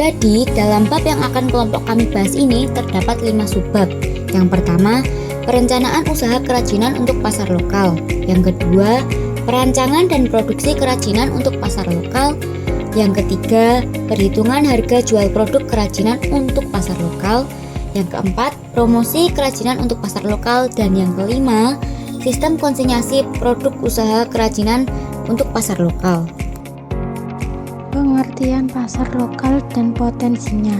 Jadi, dalam bab yang akan kelompok kami bahas ini terdapat 5 subbab. Yang pertama, perencanaan usaha kerajinan untuk pasar lokal. Yang kedua, perancangan dan produksi kerajinan untuk pasar lokal. Yang ketiga, perhitungan harga jual produk kerajinan untuk pasar lokal. Yang keempat, promosi kerajinan untuk pasar lokal. Dan yang kelima, sistem konsinyasi produk usaha kerajinan untuk pasar lokal. Pengertian pasar lokal dan potensinya.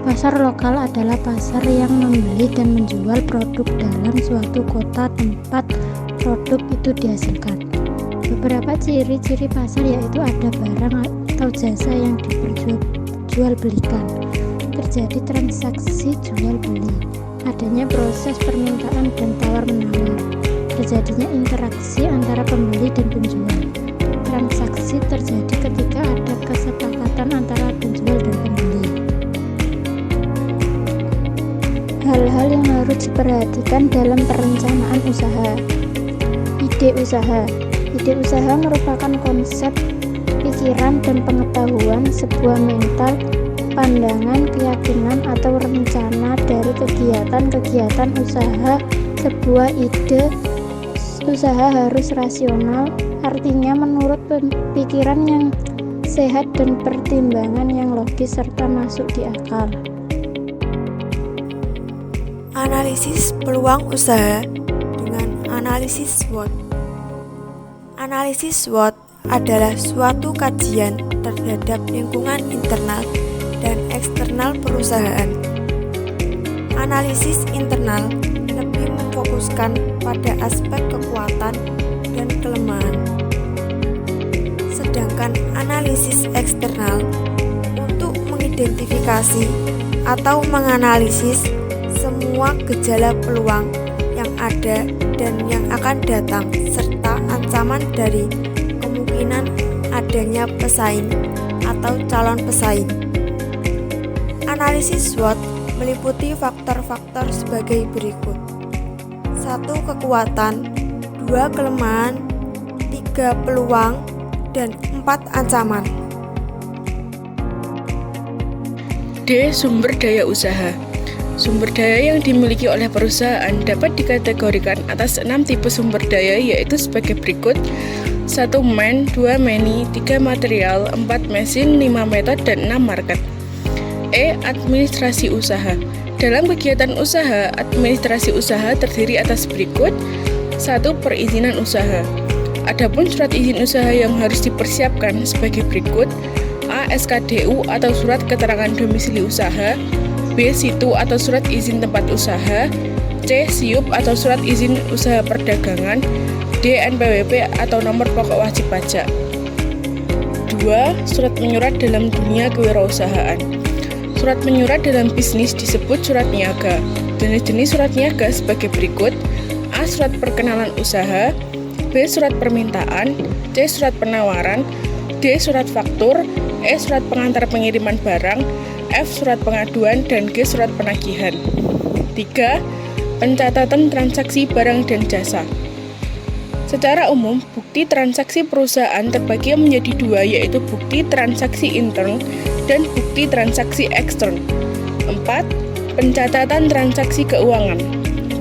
Pasar lokal adalah pasar yang membeli dan menjual produk dalam suatu kota tempat produk itu dihasilkan. Beberapa ciri-ciri pasar yaitu ada barang atau jasa yang diperjualbelikan, terjadi transaksi jual beli, adanya proses permintaan dan tawar-menawar, terjadinya interaksi antara pembeli dan penjual. Transaksi terjadi ketika ada kesepakatan antara penjual dan pembeli. Hal-hal yang harus diperhatikan dalam perencanaan usaha. Ide usaha. Ide usaha merupakan konsep, pikiran, dan pengetahuan, sebuah mental, pandangan, keyakinan, atau rencana dari kegiatan-kegiatan usaha. Sebuah ide usaha harus rasional, artinya menurut pikiran yang sehat dan pertimbangan yang logis serta masuk di akal. Analisis peluang usaha dengan analisis SWOT. Analisis SWOT adalah suatu kajian terhadap lingkungan internal dan eksternal perusahaan. Analisis internal lebih memfokuskan pada aspek kekuatan dan kelemahan, sedangkan analisis eksternal untuk mengidentifikasi atau menganalisis semua gejala peluang yang ada dan yang akan datang serta ancaman dari kemungkinan adanya pesaing atau calon pesaing. Analisis SWOT meliputi faktor-faktor sebagai berikut: 1. Kekuatan, 2. Kelemahan, 3. Peluang, dan 4. Ancaman. D. Sumber daya usaha. Sumber daya yang dimiliki oleh perusahaan dapat dikategorikan atas 6 tipe sumber daya, yaitu sebagai berikut: 1. Man, 2. Money, 3. Material, 4. Mesin, 5. Metode, dan 6. Market. E. Administrasi usaha. Dalam kegiatan usaha, administrasi usaha terdiri atas berikut: 1. Perizinan usaha. Adapun surat izin usaha yang harus dipersiapkan sebagai berikut: A. SKDU atau surat keterangan domisili usaha, B. Situ atau surat izin tempat usaha, C. SIUP atau surat izin usaha perdagangan, D. NPWP atau nomor pokok wajib pajak. 2. Surat menyurat dalam dunia kewirausahaan. Surat menyurat dalam bisnis disebut surat niaga. Jenis-jenis surat niaga sebagai berikut: A. Surat perkenalan usaha, B. Surat permintaan, C. Surat penawaran, D. Surat faktur, E. Surat pengantar pengiriman barang, F. Surat pengaduan, dan G. Surat penagihan. 3. Pencatatan transaksi barang dan jasa. Secara umum, bukti transaksi perusahaan terbagi menjadi dua, yaitu bukti transaksi intern dan bukti transaksi ekstern. 4. Pencatatan transaksi keuangan.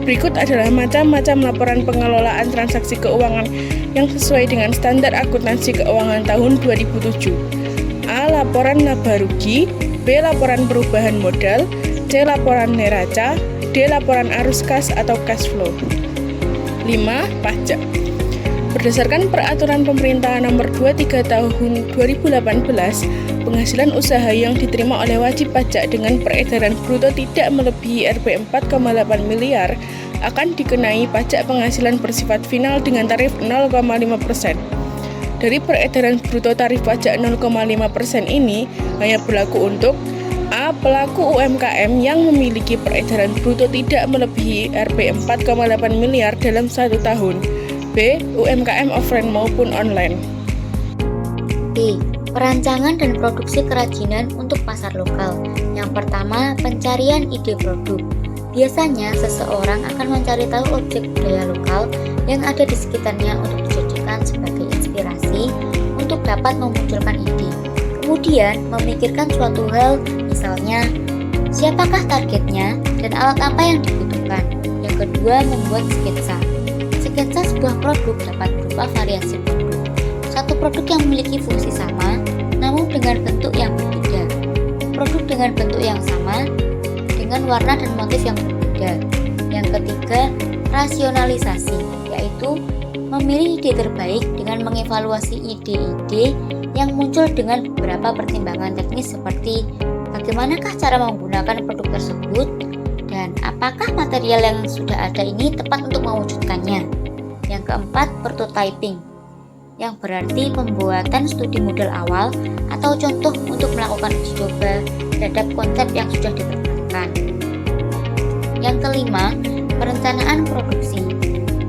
Berikut adalah macam-macam laporan pengelolaan transaksi keuangan yang sesuai dengan standar akuntansi keuangan tahun 2007. A. Laporan laba rugi, B. Laporan perubahan modal, C. Laporan neraca, D. Laporan arus kas atau cash flow. 5. Pajak. Berdasarkan Peraturan Pemerintah Nomor 23 Tahun 2018, penghasilan usaha yang diterima oleh wajib pajak dengan peredaran bruto tidak melebihi Rp 4,8 miliar akan dikenai pajak penghasilan bersifat final dengan tarif 0,5%. Dari peredaran bruto tarif pajak 0,5% ini hanya berlaku untuk A. Pelaku UMKM yang memiliki peredaran bruto tidak melebihi Rp 4,8 miliar dalam 1 tahun. B. UMKM offline maupun online. B. Perancangan dan produksi kerajinan untuk pasar lokal. Yang pertama, pencarian ide produk. Biasanya seseorang akan mencari tahu objek budaya lokal yang ada di sekitarnya untuk dijadikan sebagai inspirasi untuk dapat memunculkan ide. Kemudian, memikirkan suatu hal Misalnya, siapakah targetnya dan alat apa yang dibutuhkan. Yang kedua, membuat sketsa. Sketsa sebuah produk dapat berupa variasi produk. Satu produk yang memiliki fungsi sama, namun dengan bentuk yang berbeda. Produk dengan bentuk yang sama, dengan warna dan motif yang berbeda. Yang ketiga, rasionalisasi, yaitu memilih ide terbaik dengan mengevaluasi ide-ide yang muncul dengan beberapa pertimbangan teknis seperti bagaimanakah cara menggunakan produk tersebut dan apakah material yang sudah ada ini tepat untuk mewujudkannya. Yang keempat, prototyping, yang berarti pembuatan studi model awal atau contoh untuk melakukan uji coba terhadap konsep yang sudah ditetapkan. Yang kelima, perencanaan produksi.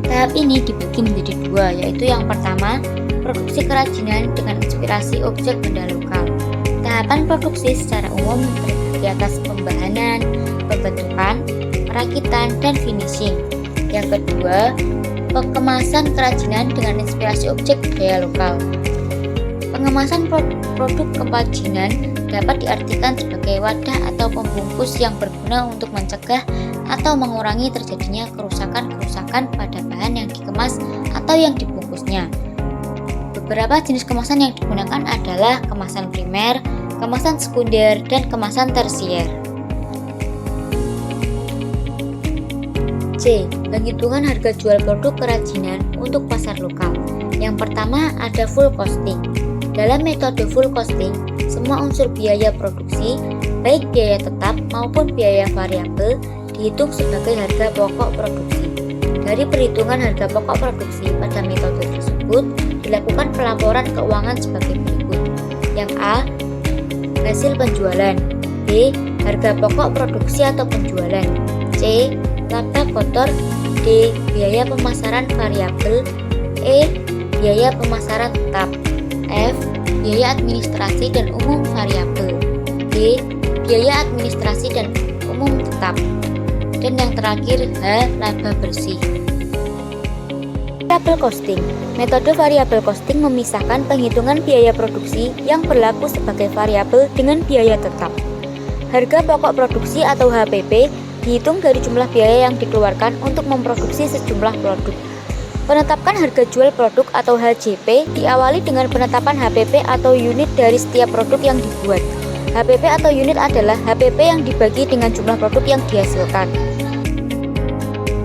Tahap ini dibagi menjadi dua, yaitu yang pertama, produksi kerajinan dengan inspirasi objek benda lokal. Tahapan produksi secara umum terdiri atas pembahanan, pembentukan, perakitan, dan finishing. Yang kedua, pengemasan kerajinan dengan inspirasi objek budaya lokal. Pengemasan produk kerajinan dapat diartikan sebagai wadah atau pembungkus yang berguna untuk mencegah atau mengurangi terjadinya kerusakan-kerusakan pada bahan yang dikemas atau yang dibungkusnya. Beberapa jenis kemasan yang digunakan adalah kemasan primer, kemasan sekunder, dan kemasan tersier. C. Penghitungan harga jual produk kerajinan untuk pasar lokal. Yang pertama ada full costing. Dalam metode full costing, semua unsur biaya produksi, baik biaya tetap maupun biaya variabel, dihitung sebagai harga pokok produksi. Dari perhitungan harga pokok produksi pada metode tersebut, dilakukan pelaporan keuangan sebagai berikut. Yang A, hasil penjualan. B, harga pokok produksi atau penjualan. C, laba kotor. D, biaya pemasaran variabel. E, biaya pemasaran tetap. F, biaya administrasi dan umum variabel. G, biaya administrasi dan umum tetap. Dan yang terakhir, H, laba bersih. Variable costing. Metode variable costing memisahkan penghitungan biaya produksi yang berlaku sebagai variabel dengan biaya tetap. Harga pokok produksi atau HPP dihitung dari jumlah biaya yang dikeluarkan untuk memproduksi sejumlah produk. Penetapan harga jual produk atau HJP diawali dengan penetapan HPP atau unit dari setiap produk yang dibuat. HPP atau unit adalah HPP yang dibagi dengan jumlah produk yang dihasilkan.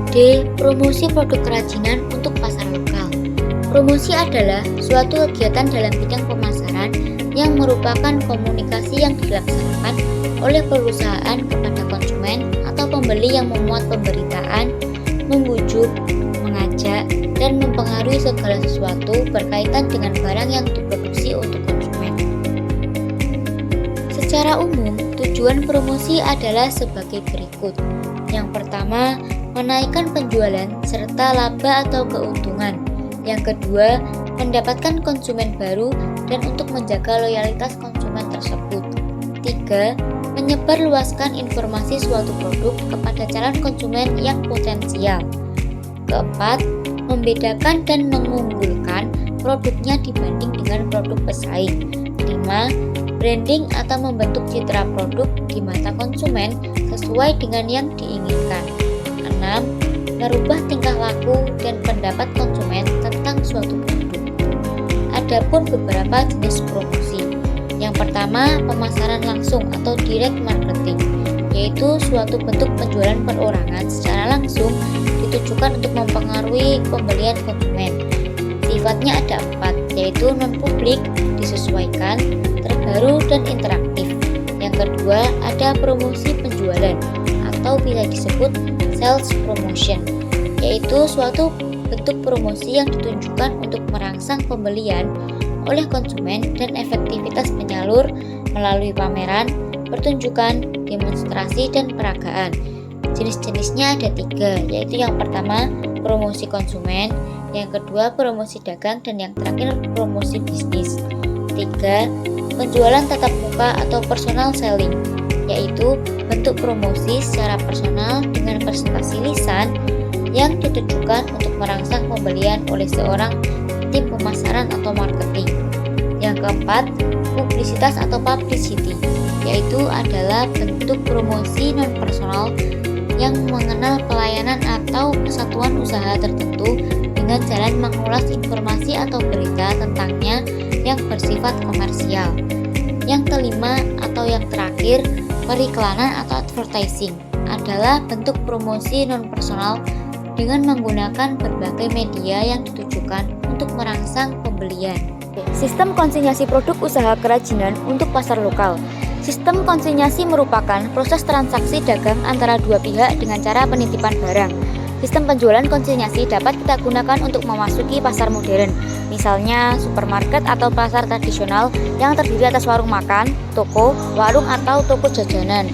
D. Promosi produk kerajinan untuk pasar lokal. Promosi adalah suatu kegiatan dalam bidang pemasaran yang merupakan komunikasi yang dilaksanakan oleh perusahaan kepada konsumen atau pembeli yang memuat pemberitaan, membujuk, mengajak, dan mempengaruhi segala sesuatu berkaitan dengan barang yang diproduksi untuk konsumen. Secara umum, tujuan promosi adalah sebagai berikut. Yang pertama, menaikkan penjualan serta laba atau keuntungan. Yang kedua, mendapatkan konsumen baru dan untuk menjaga loyalitas konsumen tersebut. 3. Menyebarluaskan informasi suatu produk kepada calon konsumen yang potensial. Keempat, membedakan dan mengunggulkan produknya dibanding dengan produk pesaing. 5. Branding atau membentuk citra produk di mata konsumen sesuai dengan yang diinginkan. 6. Merubah tingkah laku dan pendapat konsumen tentang suatu produk. Adapun beberapa jenis promosi. Yang pertama, pemasaran langsung atau direct marketing, yaitu suatu bentuk penjualan perorangan secara langsung ditujukan untuk mempengaruhi pembelian konsumen. Sifatnya ada 4, yaitu non-publik, disesuaikan, terbaru, dan interaktif. Yang kedua, ada promosi penjualan atau bisa disebut sales promotion, yaitu suatu bentuk promosi yang ditunjukkan untuk merangsang pembelian oleh konsumen dan efektivitas penyalur melalui pameran, pertunjukan, demonstrasi, dan peragaan. Jenis-jenisnya ada 3, yaitu yang pertama promosi konsumen, yang kedua promosi dagang, dan yang terakhir promosi bisnis. 3. Penjualan tatap muka atau personal selling, yaitu bentuk promosi secara personal dengan presentasi lisan yang ditujukan untuk merangsang pembelian oleh seorang tim pemasaran atau marketing. Yang keempat, publisitas atau publicity, yaitu adalah bentuk promosi non-personal yang mengenal pelayanan atau kesatuan usaha tertentu dengan jalan mengulas informasi atau berita tentangnya yang bersifat komersial. Yang kelima atau yang terakhir, periklanan atau advertising adalah bentuk promosi non-personal dengan menggunakan berbagai media yang ditujukan untuk merangsang pembelian. Sistem konsinyasi produk usaha kerajinan untuk pasar lokal. Sistem konsinyasi merupakan proses transaksi dagang antara dua pihak dengan cara penitipan barang. Sistem penjualan konsinyasi dapat kita gunakan untuk memasuki pasar modern, misalnya supermarket atau pasar tradisional yang terdiri atas warung makan, toko, warung atau toko jajanan.